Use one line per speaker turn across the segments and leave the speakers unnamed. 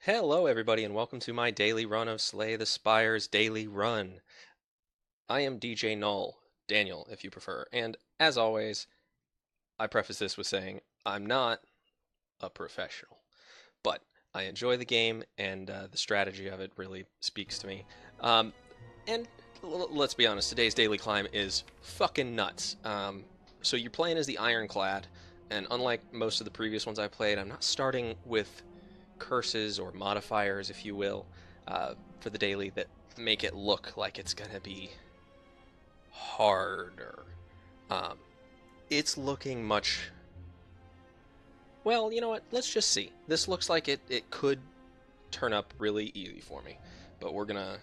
Hello, everybody, and welcome to my daily run of Slay the Spire's Daily Run. I am DJNull, Daniel, if you prefer, and as always, I preface this with saying I'm not a professional, but I enjoy the game, and the strategy of it really speaks to me. Um, and let's be honest, today's daily climb is fucking nuts. So you're playing as the Ironclad, and unlike most of the previous ones I played, I'm not starting with curses or modifiers, if you will, for the daily that make it look like it's gonna be harder. Um, it's looking much. Well, you know what? Let's just see. This looks like it could turn up really easy for me, but we're gonna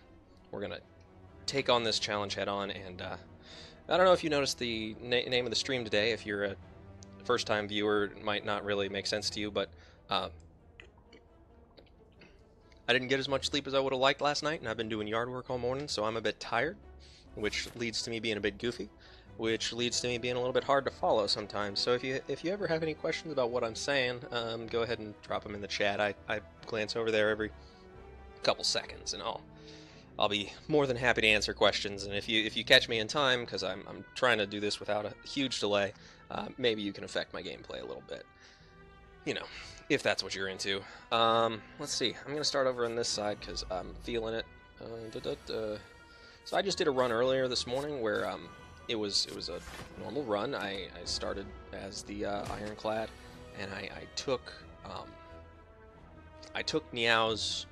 take on this challenge head on. And I don't know if you noticed the name of the stream today. If you're a first time viewer, it might not really make sense to you, but uh, I didn't get as much sleep as I would have liked last night, and I've been doing yard work all morning, so I'm a bit tired, which leads to me being a bit goofy, which leads to me being a little bit hard to follow sometimes. So if you ever have any questions about what I'm saying, go ahead and drop them in the chat. I glance over there every couple seconds, and I'll be more than happy to answer questions. And if you catch me in time, because I'm trying to do this without a huge delay, maybe you can affect my gameplay a little bit. You know, if that's what you're into. Let's see. I'm gonna start over on this side because I'm feeling it. So I just did a run earlier this morning where it was a normal run. I started as the Ironclad, and um, I took Meow's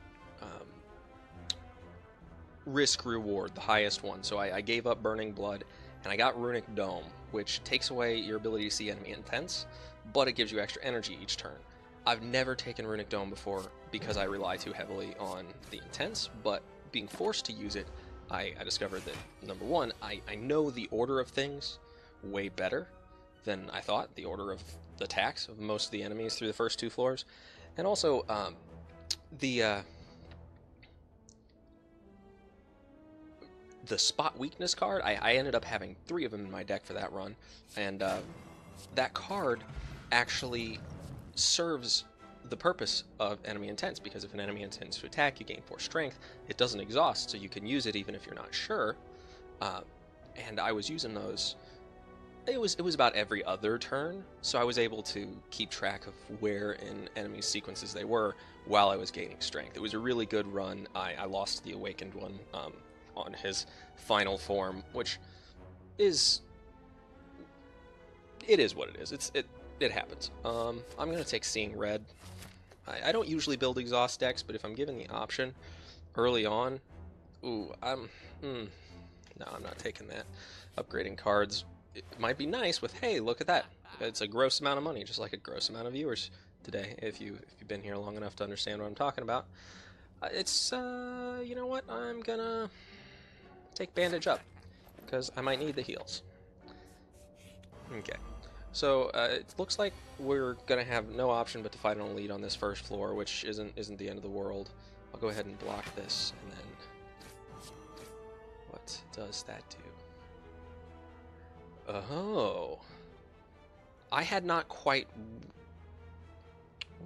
risk reward, the highest one. So I gave up Burning Blood, and I got Runic Dome, which takes away your ability to see enemy intents, but it gives you extra energy each turn. I've never taken Runic Dome before because I rely too heavily on the intents, but being forced to use it, I discovered that, number one, I know the order of things way better than I thought, the order of the attacks of most of the enemies through the first two floors, and also the the spot weakness card, I ended up having three of them in my deck for that run, and that card actually serves the purpose of enemy intents, because if an enemy intends to attack, you gain 4 strength. It doesn't exhaust, so you can use it even if you're not sure. Uh, and I was using those. It was about every other turn, so I was able to keep track of where in enemy sequences they were while I was gaining strength. It was a really good run. I lost the awakened one on his final form, which is it is what it is. It happens. I'm gonna take Seeing Red. I don't usually build exhaust decks, but if I'm given the option early on, ooh, no, I'm not taking that. Upgrading cards, it might be nice with, hey, look at that. It's a gross amount of money, just like a gross amount of viewers today. If you've been here long enough to understand what I'm talking about, it's you know what? I'm gonna take Bandage up because I might need the heals. Okay. So it looks like we're gonna have no option but to fight an elite on this first floor, which isn't the end of the world. I'll go ahead and block this, and then what does that do? Oh, I had not quite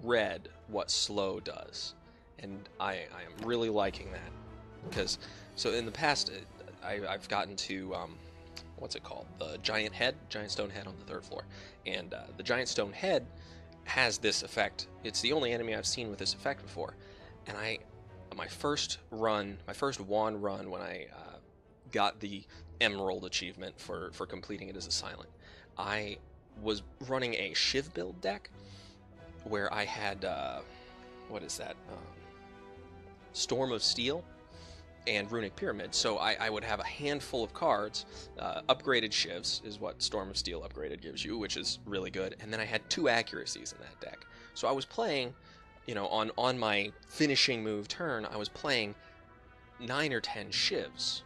read what slow does, and I am really liking that because so in the past I've gotten to what's it called? The giant stone head on the third floor. And the giant stone head has this effect. It's the only enemy I've seen with this effect before. And my first wand run, when I got the emerald achievement for completing it as a silent, I was running a Shiv build deck where I had, what is that? Storm of Steel and Runic Pyramid. So I would have a handful of cards. Upgraded Shivs is what Storm of Steel upgraded gives you, which is really good. And then I had 2 accuracies in that deck. So I was playing, on my finishing move turn, I was playing 9 or 10 Shivs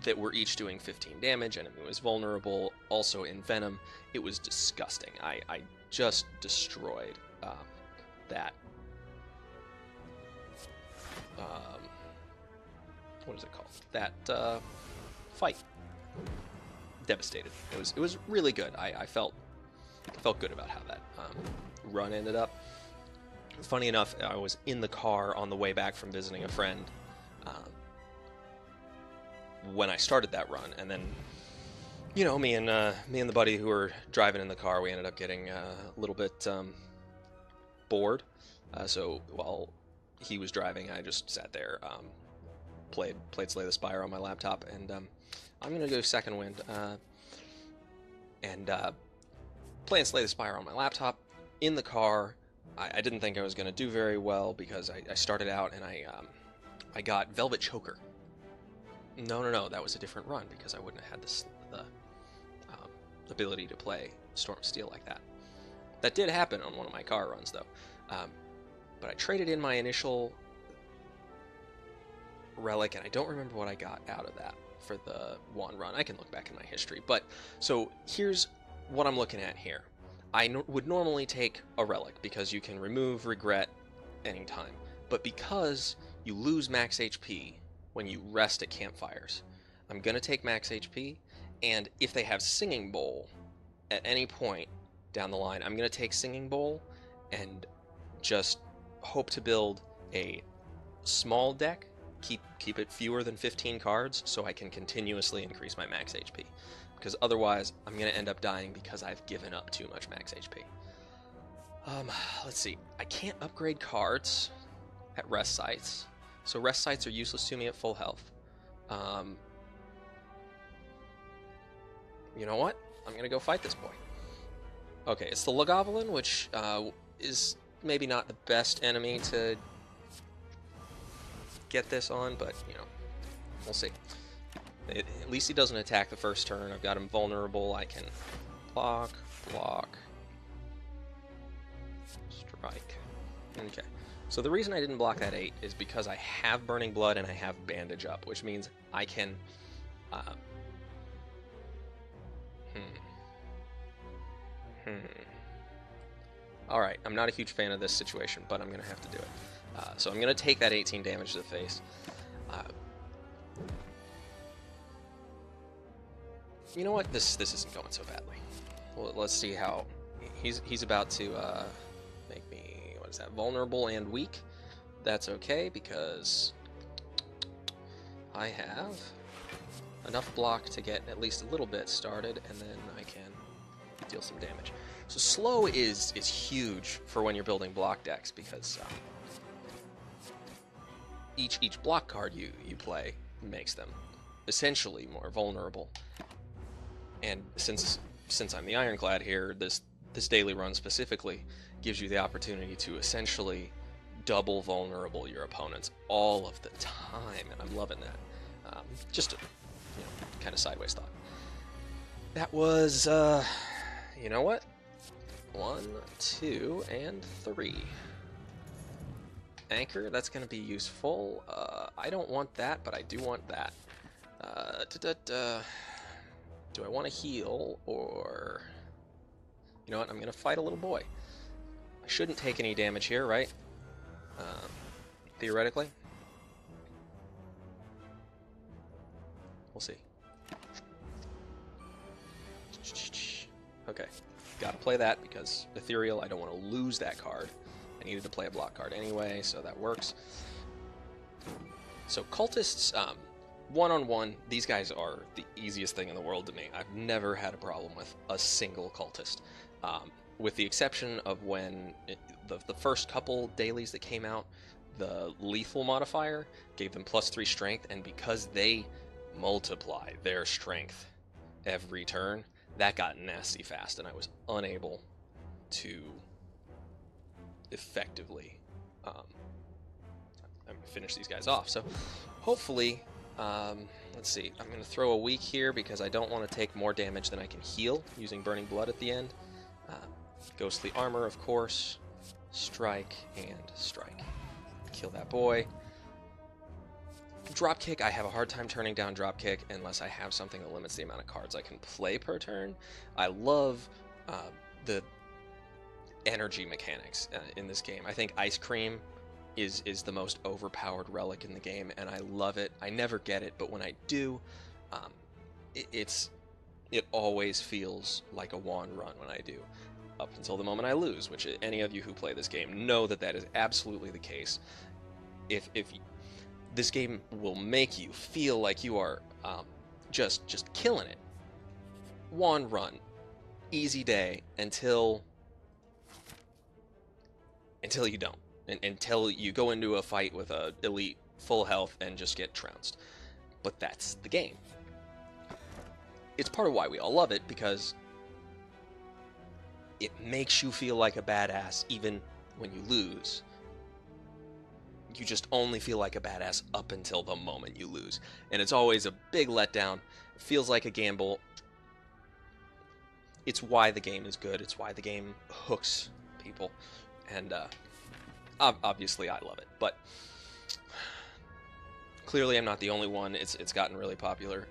that were each doing 15 damage. Enemy was vulnerable, also in Venom. It was disgusting. I just destroyed that. What is it called? That fight. Devastated. It was really good. I felt good about how that run ended up. funny enough, I was in the car on the way back from visiting a friend when I started that run, and then, you know, me and the buddy who were driving in the car, we ended up getting a little bit bored. So while he was driving, I just sat there, played Slay the Spire on my laptop, and I'm gonna go second wind, and playing Slay the Spire on my laptop in the car. I didn't think I was gonna do very well because I started out and I got Velvet Choker. No, that was a different run because I wouldn't have had the ability to play Storm Steel like that. That did happen on one of my car runs, though. But I traded in my initial relic, and I don't remember what I got out of that for the one run. I can look back in my history. But, so, here's what I'm looking at here. I would normally take a relic because you can remove regret anytime. But because you lose max HP when you rest at campfires, I'm going to take max HP, and if they have Singing Bowl at any point down the line, I'm going to take Singing Bowl and just hope to build a small deck, keep it fewer than 15 cards, so I can continuously increase my max HP. Because otherwise, I'm going to end up dying because I've given up too much max HP. Let's see. I can't upgrade cards at rest sites, so rest sites are useless to me at full health. You know what? I'm going to go fight this boy. Okay, it's the Lagavulin, which is maybe not the best enemy to get this on, but, you know, we'll see. At least he doesn't attack the first turn. I've got him vulnerable. I can block, strike. Okay. So the reason I didn't block that 8 is because I have Burning Blood and I have Bandage up, which means I can... Alright, I'm not a huge fan of this situation, but I'm going to have to do it. So I'm going to take that 18 damage to the face. You know what? This isn't going so badly. Well, let's see how... He's about to make me, what is that, vulnerable and weak. That's okay, because I have enough block to get at least a little bit started, and then I can deal some damage. So slow is huge for when you're building block decks, because each block card you play makes them essentially more vulnerable. And since I'm the Ironclad here, this daily run specifically gives you the opportunity to essentially double vulnerable your opponents all of the time, and I'm loving that. Just a kind of sideways thought. That was you know what? 1, 2, and 3. Anchor, that's going to be useful. I don't want that, but I do want that. Do I want to heal, or... You know what, I'm going to fight a little boy. I shouldn't take any damage here, right? Theoretically. We'll see. Okay, gotta play that because Ethereal, I don't want to lose that card. I needed to play a block card anyway, so that works. So Cultists, one-on-one, these guys are the easiest thing in the world to me. I've never had a problem with a single Cultist. With the exception of when the first couple dailies that came out, the lethal modifier gave them +3 strength, and because they multiply their strength every turn, that got nasty fast, and I was unable to effectively finish these guys off. So hopefully, let's see, I'm going to throw a weak here because I don't want to take more damage than I can heal using Burning Blood at the end. Ghostly Armor, of course. Strike and strike. Kill that boy. Dropkick, I have a hard time turning down Dropkick unless I have something that limits the amount of cards I can play per turn. I love the energy mechanics in this game. I think Ice Cream is the most overpowered relic in the game, and I love it. I never get it, but when I do, it always feels like a wand run when I do. up until the moment I lose, which any of you who play this game know that that is absolutely the case. If this game will make you feel like you are just killing it. One run, easy day until you don't, until you go into a fight with a elite full health and just get trounced. But that's the game. It's part of why we all love it, because it makes you feel like a badass even when you lose. You just only feel like a badass up until the moment you lose. And it's always a big letdown. It feels like a gamble. It's why the game is good. It's why the game hooks people. And obviously I love it. But clearly I'm not the only one. It's gotten really popular.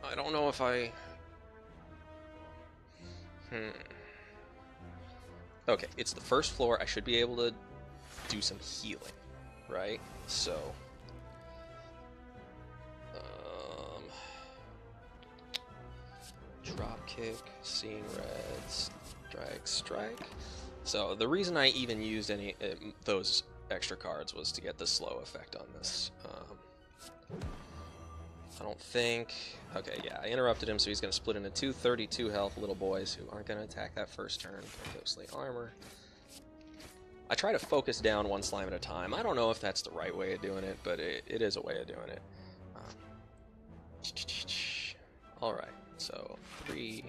I don't know if I... Okay, it's the first floor. I should be able to do some healing, right? So... drop kick, seeing red, strike. So the reason I even used any those extra cards was to get the slow effect on this. I don't think... Okay, yeah, I interrupted him, so he's going to split into 232 health little boys who aren't going to attack that first turn. Ghostly armor. I try to focus down one slime at a time. I don't know if that's the right way of doing it, but it is a way of doing it. Alright, so 3,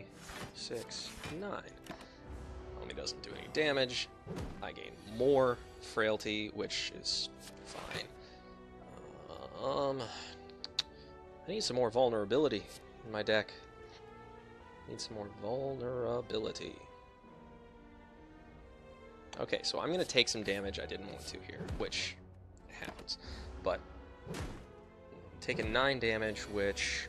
6, 9. Only doesn't do any damage. I gain more frailty, which is fine. I need some more vulnerability in my deck. Need some more vulnerability. Okay, so I'm going to take some damage I didn't want to here, which happens. But taking 9 damage, which,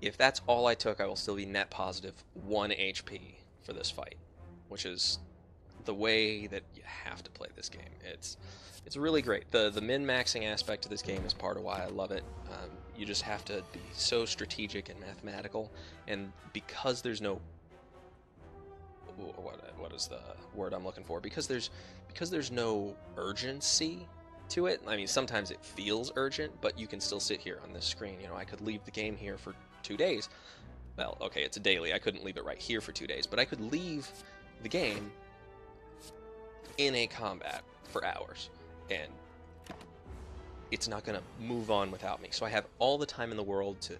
if that's all I took, I will still be net positive 1 HP for this fight, which is the way that you have to play this game. It's really great. The min-maxing aspect of this game is part of why I love it. You just have to be so strategic and mathematical, and because there's no... What is the word I'm looking for? Because there's no urgency to it. I mean, sometimes it feels urgent, but you can still sit here on this screen. You know, I could leave the game here for 2 days. Well, okay, it's a daily. I couldn't leave it right here for 2 days, but I could leave the game in a combat for hours, and it's not going to move on without me. So I have all the time in the world to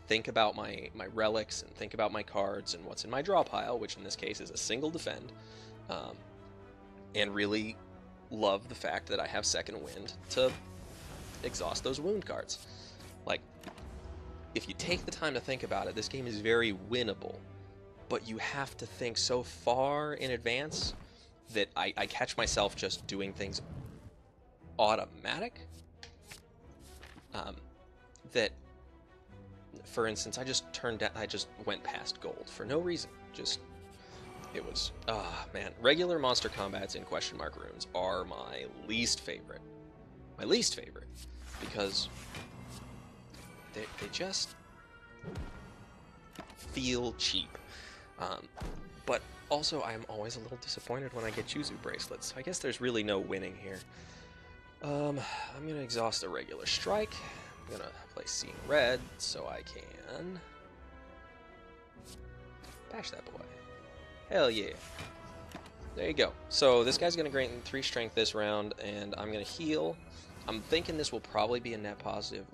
think about my relics and think about my cards and what's in my draw pile, which in this case is a single defend, and really love the fact that I have second wind to exhaust those wound cards. Like, if you take the time to think about it, this game is very winnable, but you have to think so far in advance that I catch myself just doing things automatic. That, for instance, I just went past gold for no reason. It was, man, regular monster combats in question mark runes are my least favorite. My least favorite, because they just feel cheap. But also, I'm always a little disappointed when I get Yuzu bracelets. I guess there's really no winning here. I'm gonna exhaust a regular strike. I'm gonna play Seeing Red so I can bash that boy. Hell yeah. There you go. So this guy's gonna gain 3 strength this round, and I'm gonna heal. I'm thinking this will probably be a net positive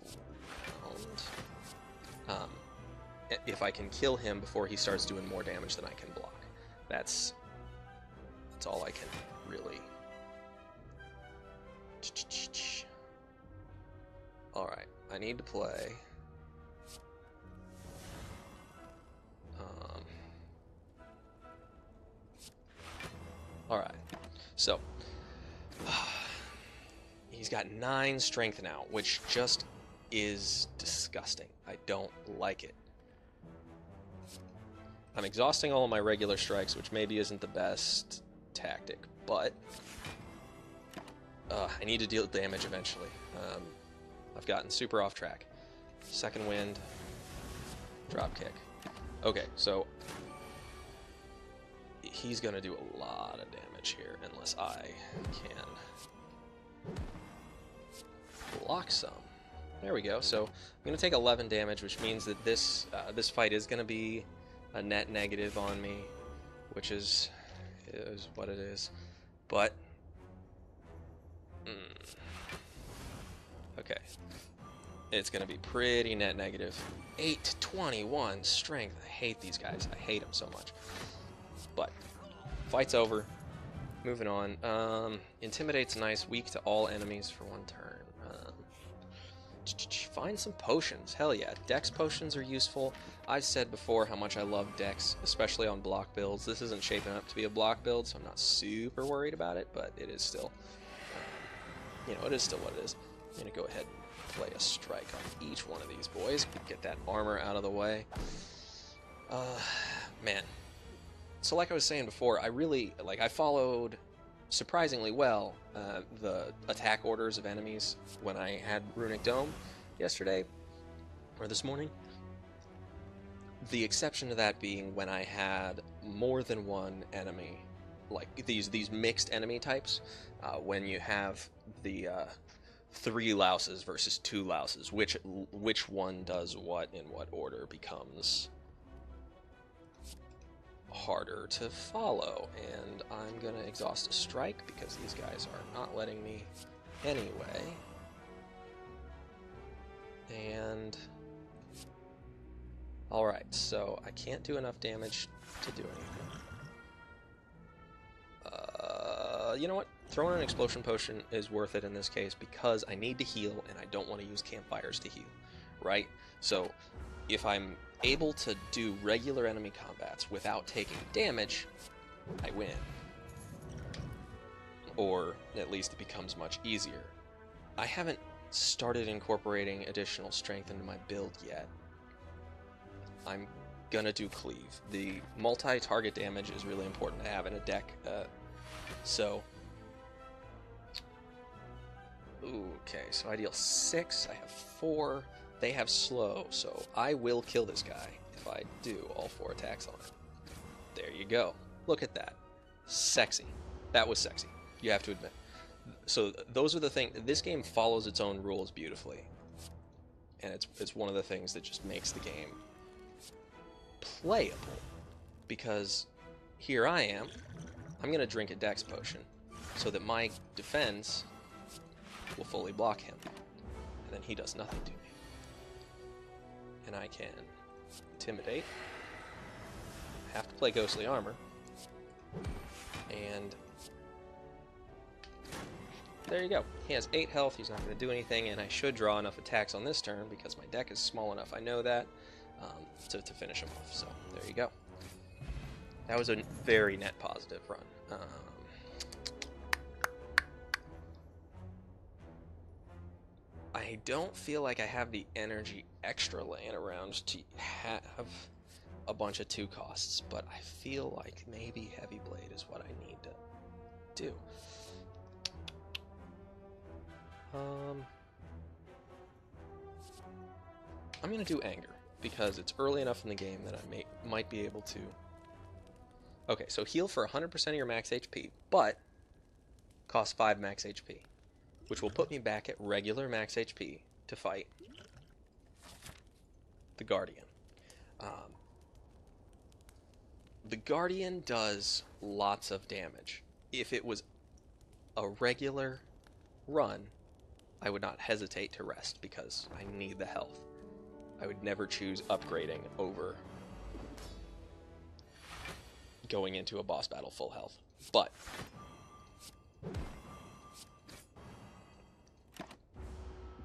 round. If I can kill him before he starts doing more damage than I can block. That's all I can really... Alright, I need to play... Alright, so... he's got 9 strength now, which just is disgusting. I don't like it. I'm exhausting all of my regular strikes, which maybe isn't the best tactic, but I need to deal damage eventually. I've gotten super off track. Second wind, drop kick. Okay, so he's gonna do a lot of damage here unless I can block some. There we go. So I'm gonna take 11 damage, which means that this fight is gonna be a net negative on me, which is what it is. But okay, it's gonna be pretty net negative. 821 strength. I hate these guys. I hate them so much. But fight's over. Moving on. Intimidate's nice. Weak to all enemies for 1 turn. Find some potions. Hell yeah. Dex potions are useful. I've said before how much I love Dex, especially on block builds. This isn't shaping up to be a block build, so I'm not super worried about it, but it is still, it is still what it is. I'm going to go ahead and play a strike on each one of these boys. Get that armor out of the way. Man. So like I was saying before, I followed surprisingly well the attack orders of enemies when I had Runic Dome yesterday, or this morning. The exception to that being when I had more than one enemy, like these mixed enemy types, when you have the 3 louses versus 2 louses, which one does what in what order becomes harder to follow, and I'm gonna exhaust a strike because these guys are not letting me anyway. And alright, so I can't do enough damage to do anything. You know what? Throwing an explosion potion is worth it in this case because I need to heal and I don't want to use campfires to heal, right? So if I'm able to do regular enemy combats without taking damage, I win. Or at least it becomes much easier. I haven't started incorporating additional strength into my build yet. I'm gonna do cleave. The multi-target damage is really important to have in a deck. Okay, so I deal 6, I have 4, they have slow, so I will kill this guy if I do all 4 attacks on him. There you go. Look at that. Sexy. That was sexy, you have to admit. So those are the things. This game follows its own rules beautifully, and it's one of the things that just makes the game playable. Because here I am, I'm gonna drink a Dex potion so that my defense will fully block him, and then he does nothing to me. And I can intimidate. Have to play ghostly armor, and there you go. He has 8 health, he's not going to do anything, and I should draw enough attacks on this turn because my deck is small enough, I know that, to finish him off. So there you go. That was a very net positive run. I don't feel like I have the energy extra laying around to have a bunch of 2 costs, but I feel like maybe Heavy Blade is what I need to do. I'm gonna do Anger because it's early enough in the game that I might be able to. Okay, so heal for 100% of your max HP, but cost 5 max HP, which will put me back at regular max HP to fight the Guardian. The Guardian does lots of damage. If it was a regular run, I would not hesitate to rest because I need the health. I would never choose upgrading over going into a boss battle full health. But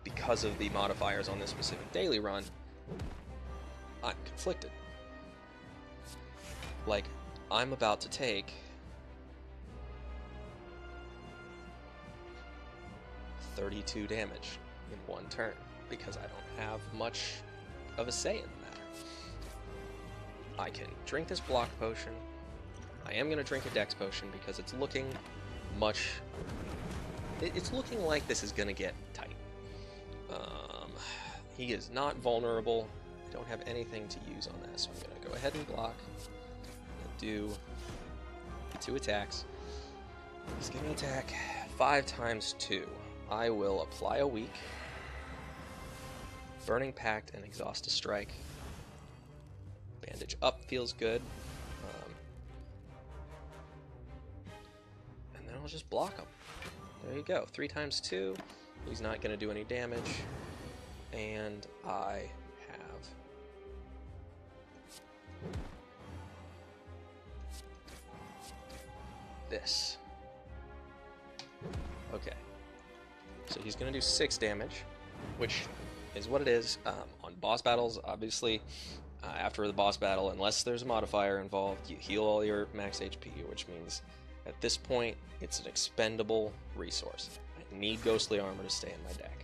because of the modifiers on this specific daily run, I'm conflicted. Like, I'm about to take 32 damage in 1 turn because I don't have much of a say in the matter. I can drink this block potion. I am going to drink a Dex potion because it's looking it's looking like this is going to get tight. He is not vulnerable I don't have anything to use on that, so I'm going to go ahead and block and do 2 attacks. He's going to attack 5 times 2. I will apply a weak, Burning Pact, and exhaust a strike. Bandage up feels good. And then I'll just block him. There you go. 3 times 2. He's not going to do any damage. And I have this. Okay. So he's going to do 6 damage, which is what it is. On boss battles, obviously, after the boss battle, unless there's a modifier involved, you heal all your max HP, which means at this point, it's an expendable resource. I need Ghostly Armor to stay in my deck.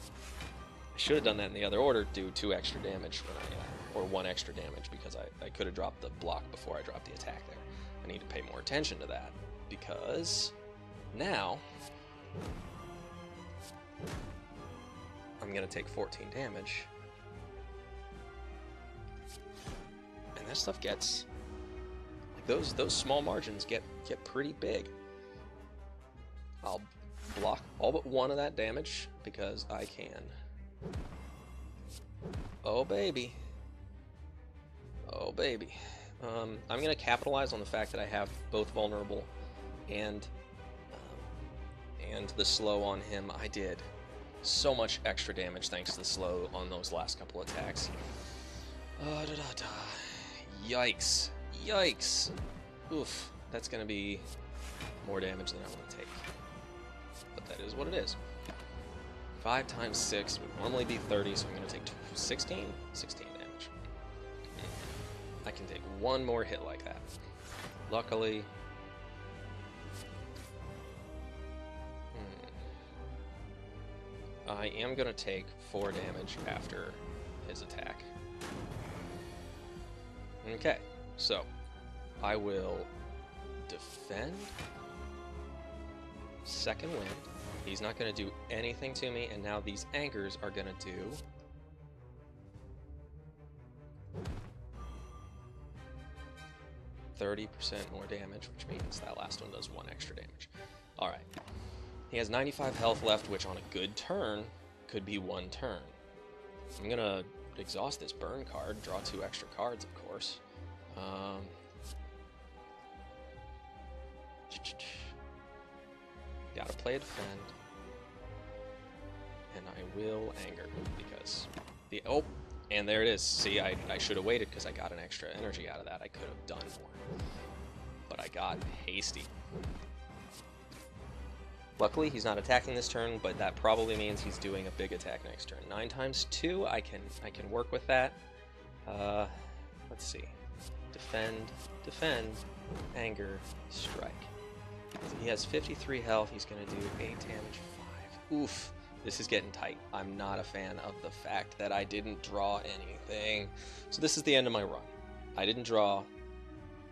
I should have done that in the other order, do 2 extra damage when or 1 extra damage, because I could have dropped the block before I dropped the attack there. I need to pay more attention to that, because now I'm going to take 14 damage. And that stuff gets, like, those small margins get pretty big. I'll block all but 1 of that damage because I can. Oh baby. Oh baby. I'm going to capitalize on the fact that I have both vulnerable and the slow on him. I did so much extra damage thanks to the slow on those last couple attacks. Yikes. Yikes. Oof. That's going to be more damage than I want to take. But that is what it is. 5 times 6 would normally be 30, so I'm going to take 16? 16 damage. I can take 1 more hit like that. Luckily... I am going to take 4 damage after his attack. Okay, so I will defend. Second wind. He's not going to do anything to me, and now these anchors are going to do 30% more damage, which means that last one does 1 extra damage. Alright. He has 95 health left, which on a good turn could be 1 turn. I'm going to exhaust this burn card, draw 2 extra cards, of course. Gotta play a defend. And I will anger, because the... Oh! And there it is. See, I should have waited because I got an extra energy out of that. I could have done more. But I got hasty. Luckily, he's not attacking this turn, but that probably means he's doing a big attack next turn. 9 times 2, I can work with that. Let's see. Defend, defend, anger, strike. He has 53 health. He's going to do 8 damage, 5. Oof. This is getting tight. I'm not a fan of the fact that I didn't draw anything. So this is the end of my run. I didn't draw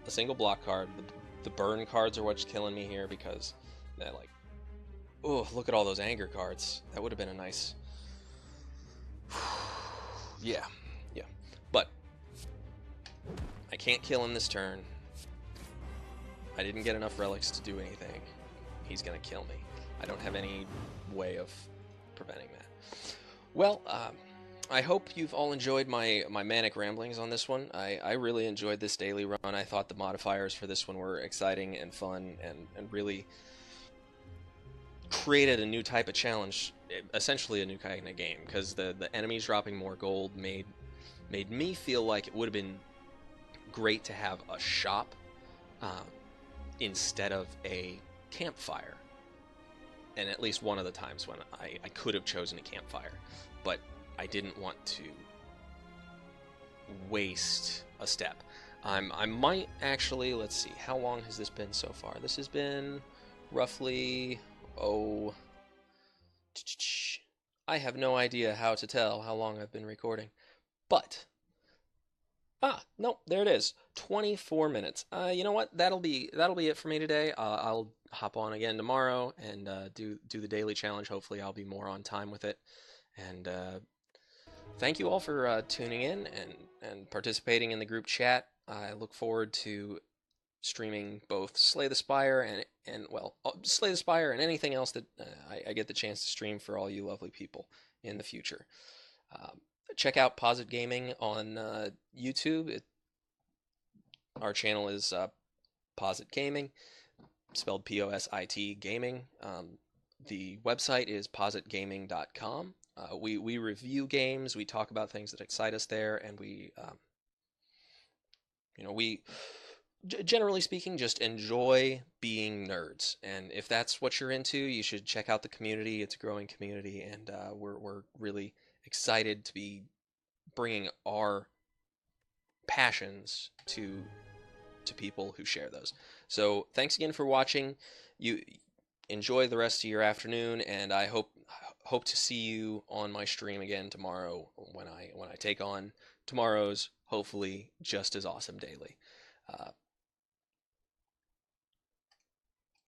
a single block card. The burn cards are what's killing me here, because they're like, oh, look at all those anger cards. That would have been a nice... yeah. But I can't kill him this turn. I didn't get enough relics to do anything. He's going to kill me. I don't have any way of preventing that. Well, I hope you've all enjoyed my manic ramblings on this one. I really enjoyed this daily run. I thought the modifiers for this one were exciting and fun, and really created a new type of challenge, essentially a new kind of game, because the enemies dropping more gold made me feel like it would have been great to have a shop instead of a campfire. And at least one of the times when I could have chosen a campfire, but I didn't want to waste a step. I might actually, let's see, how long has this been so far? This has been roughly, I have no idea how to tell how long I've been recording, but, no, there it is, 24 minutes. You know what, that'll be it for me today. I'll hop on again tomorrow and do the daily challenge. Hopefully I'll be more on time with it, and thank you all for tuning in and participating in the group chat. I look forward to streaming both Slay the Spire and well, Slay the Spire and anything else that I get the chance to stream for all you lovely people in the future. Uh, Check out Posit Gaming on YouTube. Our channel is Posit Gaming, spelled Posit Gaming. The website is positgaming.com. We review games, we talk about things that excite us there, and we generally speaking just enjoy being nerds. And if that's what you're into, you should check out the community. It's a growing community, and we're really excited to be bringing our passions to people who share those. So thanks again for watching. You enjoy the rest of your afternoon, and I hope to see you on my stream again tomorrow when I take on tomorrow's hopefully just as awesome daily.